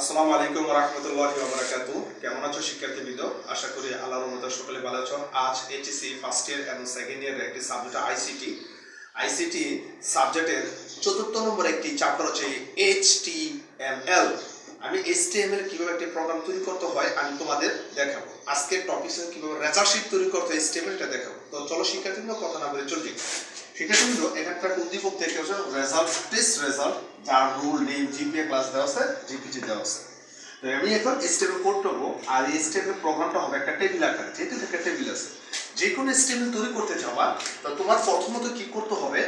আসসালামু আলাইকুম ওয়া রাহমাতুল্লাহি ওয়া বারাকাতুহু। কেমন আছো শিক্ষার্থীবৃন্দ? আশা করি আল্লাহর রহমতে সকলে ভালো আছো। আজ এইচএসসি ফার্স্ট ইয়ার এবং সেকেন্ড ইয়ারের একটি সাবজেক্ট আইসিটি সাবজেক্টের ৪র্থ নম্বর একটি চ্যাপ্টার হচ্ছে HTML। আমি HTML কিভাবে একটি প্রোগ্রাম তৈরি করতে হয় আমি তোমাদের দেখাবো। আজকের টপিক হচ্ছে কিভাবে রেজাল্ট শীট তৈরি করতে হয় HTML এটা দেখাবো। তো চলো শিক্ষার্থীবৃন্দ কথা না বলে চলে যাই। শিক্ষার্থীবৃন্দ এখানকার উদ্দীপক থেকে হচ্ছে রেজাল্ট টেস্ট রেজাল্ট যার রুল নেম জিপিএ ক্লাস দেওয়া আছে জিপিটি দেওয়া আছে। তো আমি এখন HTML কোড করব আর এই HTML প্রোগ্রামটা হবে একটা টেবিল আকারে। যেহেতু একটা টেবিল আছে যে কোনো HTML তৈরি করতে যাওয়া তো তোমার প্রথমত কি করতে হবে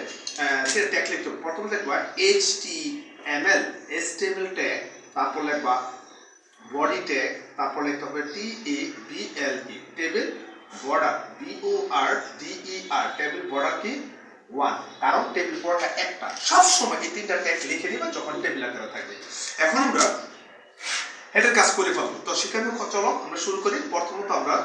সে ট্যাগ লিখতে হবে। প্রথমে লিখবা HTML ট্যাগ, তারপর লিখবা বডি ট্যাগ, তারপর লিখতে হবে TABLE table border BORDER table border কি 1, কারণ টেবিল বর্ডার একটা সব সময় এই তিনটা ট্যাগ লিখে দিবা যখন টেবিল আকারে থাকবে। এখন আমরা হেডের কাজ করে ফেলবো। তো শিক্ষার্থী চলো আমরা শুরু করি। প্রথমত আমরা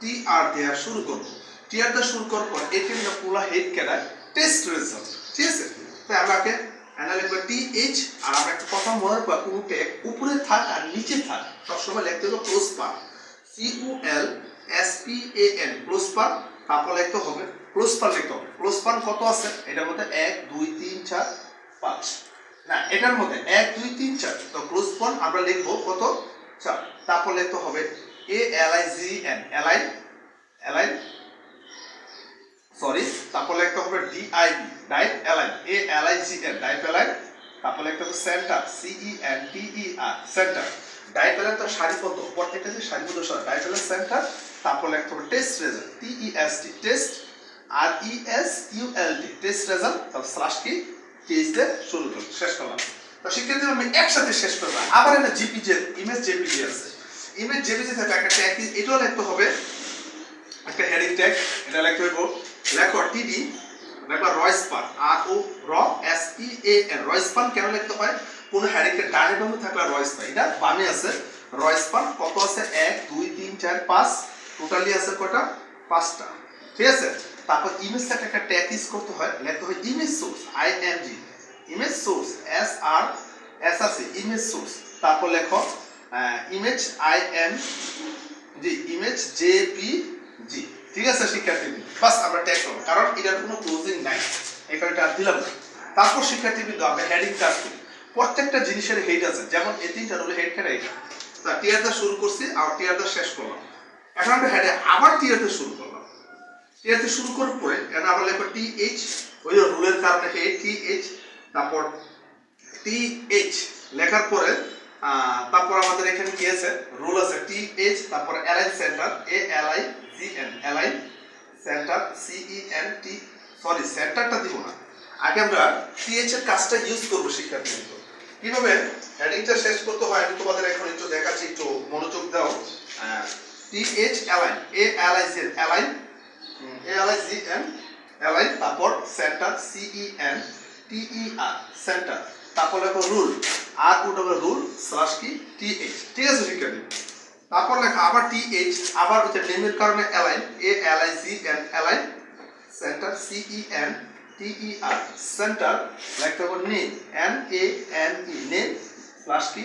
TR দেওয়া শুরু করব। TR দেওয়া শুরু করার পর এখানে পুরো হেড কেডায় টেস্ট রেজাল্ট, ঠিক আছে? তাই আমাকে লিখবো TH আর আমরা একটা কথা মনে রাখবো কোনো ট্যাগ উপরে থাক আর নিচে থাক সবসময় লিখতে হবে ক্লোজ পার COLSPAN ক্লোজ পার, তারপর লিখতে হবে ক্লোজ পার লিখতে হবে। ক্লোজ পার কত আছে এটার মধ্যে 1 2 3 4 5 না এটার মধ্যে 1 2 3 4 তো ক্লোজ পার আমরা লিখবো কত 4, তারপর লিখতে হবে ALIGN অ্যালাইন সরি, তারপর লিখতে হবে DIB ডাইপ অ্যালাইন ALIGN ডাইপ অ্যালাইন, তারপর লিখতে হবে সেন্টার CENTER সেন্টার ডাইপ অ্যালাইন তো সারিবদ্ধ প্রত্যেকটা যে সারিবদ্ধ ডাইপ অ্যালাইন সেন্টার, তারপর লিখতে হবে test result TEST test RESULT test result, তারপর স্ল্যাশ কি কেস দিয়ে শুরু করব শেষ করলাম। তো শিক্ষার্থী আমি একসাথে শেষ করব। আবার একটা জিপিজি ইমেজ জেপিজি আছে, ইমেজ জেপিজি থেকে একটা ট্যাগ এটাও লিখতে হবে একটা হেডিং ট্যাগ, এটা লিখতে হবে লেখো TD লেখো রয়স্পান ROSPAN রয়স্পান কেন লিখতে হয় কোন হেডিং এর ডানে বামে থাকলে রয়স্পান, এটা বামে আছে রয়স্পান কত আছে 1 2 3 4 5 টোটালি আছে কয়টা 5টা, ঠিক আছে? তারপর ইমেজ থেকে একটা ট্যাগ ইউজ করতে হয়, লিখতে হয় image source IMG image source SRC image source, তারপর লেখো ইমেজ IMG ইমেজ JPG, ঠিক আছে শিক্ষার্থী? বাস আমরা ট্যাগ করব কারণ এটার কোনো ক্লোজিং নাই এই কারণে আর দিলাম না। তারপর শিক্ষার্থীবৃন্দ আমরা হেডিং কাজ করি। প্রত্যেকটা জিনিসের হেড আছে, যেমন এই তিনটা হলো হেড কেটে এটা তা টিআর দা শুরু করছি আর টিআর দা শেষ করলাম। এখন আমরা হেডে আবার টিআর দা শুরু করলাম। টিআর দা শুরু করার পরে এখন আমরা লিখব TH ওই রুলের কারণে হেড TH, তারপর TH লেখার পরে তারপর আমাদের এখানে কি আছে রুল আছে TH, তারপর align centre ALIGN align centre CENT sorry সেন্টারটা দিব না, আগে আমরা TH এর কাজটা ইউজ করব শিক্ষার্থীবৃন্দ। কিভাবে হেডিংটা শেষ করতে হয় আমি তোমাদের এখন একটু দেখাচ্ছি, একটু মনোযোগ দাও। TH align ALIGN align ALIGN align, তারপর সেন্টার CENTER সেন্টার, তারপর লেখো রুল রুল স্ল্যাশ কি TH, ঠিক আছে শিক্ষার্থী? তারপর লেখা আবার TH আবার হচ্ছে নেমের কারণে align ALIGN align centre CENTER centre, লিখতে হবে নেম NAME নেম স্ল্যাশ কি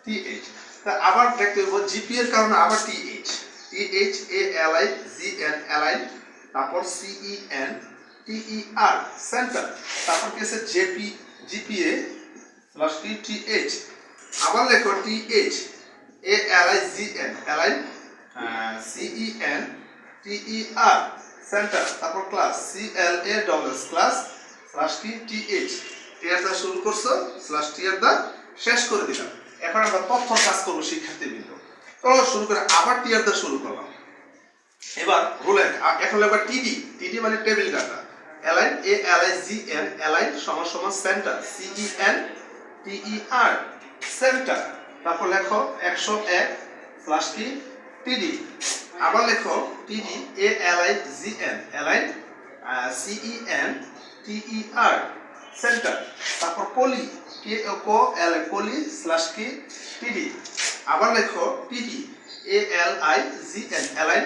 TH, তা আবার লিখতে হবে জিপি এর কারণে আবার TH ALIGN অ্যালাইন, তারপর CENTER সেন্টার, তারপর কি আছে GPA স্ল্যাশ কি TH, আবার লেখো TH ALIGN align CENTER centre, তারপর ক্লাস CLAS ক্লাস স্ল্যাশ কি TH টিআর দা শুরু করছো স্ল্যাশ টিআর দা শেষ করে দিলাম। এখন আমরা তথ্য কাজ করব শিক্ষার্থীবৃন্দ। চলো শুরু করে আবার টিআর দা শুরু করলাম। এবার রুলে এখন এবার TD মানে table data align ALIGN align সমান সমান সেন্টার CENTER সেন্টার, তারপর লেখো 101 স্ল্যাশ কি TD, আবার লেখো TD ALIGN align CENTER centre, তারপর পলি পলি স্ল্যাশ কি TD, আবার লেখো TD ALIGN align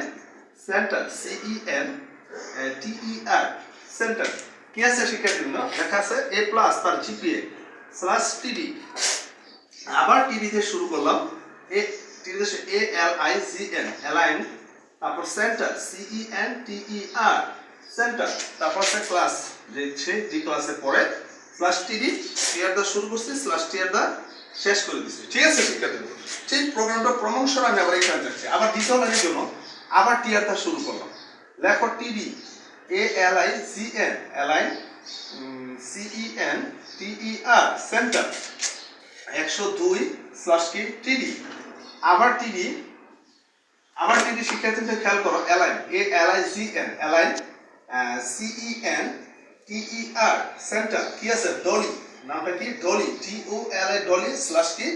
centre CENTER centre, কি আছে শিক্ষার্থীবৃন্দ লেখা আছে A+ তার GPA স্ল্যাশ TD, আবার টিডি দিয়ে শুরু করলাম এ টিডি দিয়ে A L I G N align তারপর centre C E N T E R centre তারপর সে ক্লাস যে ক্লাসে পড়ে স্ল্যাশ টিডি টিআর দা শুরু করছি স্ল্যাশ টিআর দা শেষ করে দিচ্ছি ঠিক আছে শিক্ষার্থীবৃন্দ ঠিক প্রোগ্রামটা প্রমোশন আমি আবার এখানে যাচ্ছি আবার দ্বিতীয় লাইনের জন্য আবার টিআর দা শুরু করলাম লেখো TD A L I G N align C E N T E R centre 102 slash কি টিডি আবার টিডি শিক্ষার্থীদের খেয়াল করো align A L I G N align C E N T E R centre কি আছে Dolly নামটা কি Dolly T O L I Dolly slash কি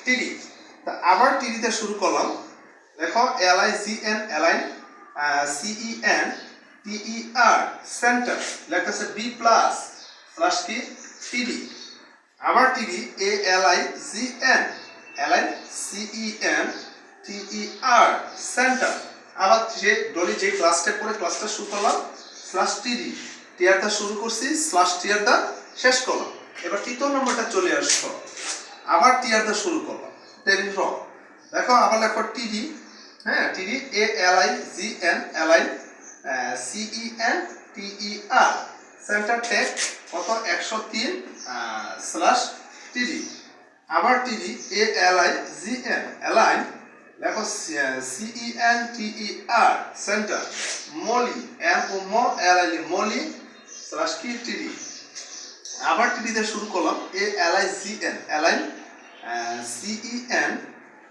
টিডি তা আবার টিডিতে শুরু করলাম দেখো L I G N align C E N T E R centre লেখা আছে বি প্লাস স্ল্যাশ কি টিডি আবার TD A L I G N align C E N T E R centre আবার যে ডলি যে ক্লাসটা পড়ে ক্লাসটা শুরু করলাম স্ল্যাশ টিডি টিআরটা শুরু করছি স্ল্যাশ টিআরটা শেষ করলাম এবার তৃতীয় নম্বরটা চলে আসলো আবার টিআরটা শুরু করলাম টেবিল র দেখো আবার লেখো টিডি হ্যাঁ TD A L I G N align C E N T E R centre take কত 103 স্ল্যাশ টিডি আবার TD A L I G N align লেখো C E N T E R centre মলি M O ম L I Moli slash কি TD আবার TD দিয়ে শুরু করলাম A L I G N align C E N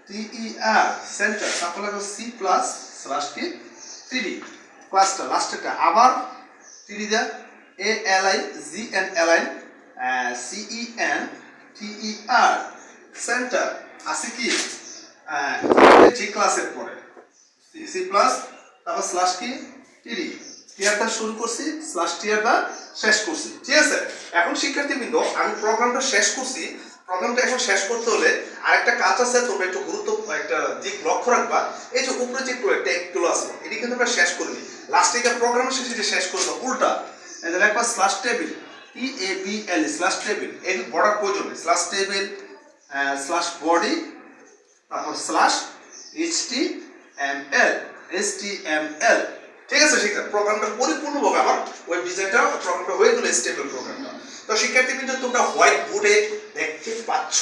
T E R centre তারপর লেখো সি প্লাস স্ল্যাশ কি টিডি ক্লাসটা লাস্টেরটা আবার টিডি দিয়ে A L I G N align C E N T E R centre আছে কি যে ক্লাসের পরে সি প্লাস তারপর স্ল্যাশ কি টিডি টিআরটা শুরু করছি স্ল্যাশ টিআরটা শেষ করছি ঠিক আছে এখন শিক্ষার্থীবৃন্দ আমি প্রোগ্রামটা শেষ করছি প্রোগ্রামটা এখন শেষ করতে হলে আরেকটা কাজ আছে তোমরা একটু গুরুত্বপূর্ণ একটা দিক লক্ষ্য রাখবা এই যে উপরে যে টেকগুলো আছে এটি কিন্তু আমরা শেষ করিনি লাস্টে এটা প্রোগ্রামের শেষে যে শেষ করবো উল্টা এই যে লেখা slash table T A B L slash table এই বড়ার প্রয়োজন নেই স্ল্যাশ টেবিল স্ল্যাশ বডি তারপর স্ল্যাশ HTML ঠিক আছে শিক্ষার্থী প্রোগ্রামটা পরিপূর্ণভাবে আমার ওয়েব ডিজাইনটা প্রোগ্রামটা হয়ে গেল স্টেবল প্রোগ্রামটা তো শিক্ষার্থীবৃন্দ তোমরা হোয়াইট বোর্ডে দেখতে পাচ্ছ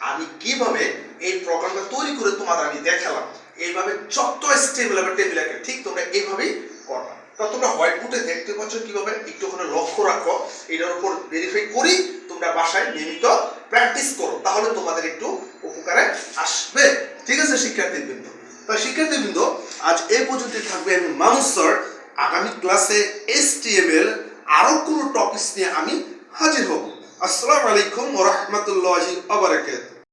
আমি কিভাবে এই প্রোগ্রামটা তৈরি করে তোমাদের আমি দেখালাম এইভাবে যত স্টেবল হবে টেবিল আকারে ঠিক তোমরা এইভাবেই করবা তো তোমরা হোয়াইট বোর্ডে দেখতে পাচ্ছ কিভাবে একটু ওখানে লক্ষ্য রাখো এটার উপর ভেরিফাই করি তোমরা বাসায় নিয়মিত প্র্যাকটিস করো তাহলে তোমাদের একটু উপকারে আসবে ঠিক আছে শিক্ষার্থীবৃন্দ তো শিক্ষার্থীবৃন্দ আজ এই পর্যন্ত থাকবে আমি মামুন স্যার আগামী ক্লাসে HTML আরো কোনো টপিকস নিয়ে আমি হাজির হব আসসালামু আলাইকুম ওয়া রাহমাতুল্লাহি ওয়া বারাকাতুহু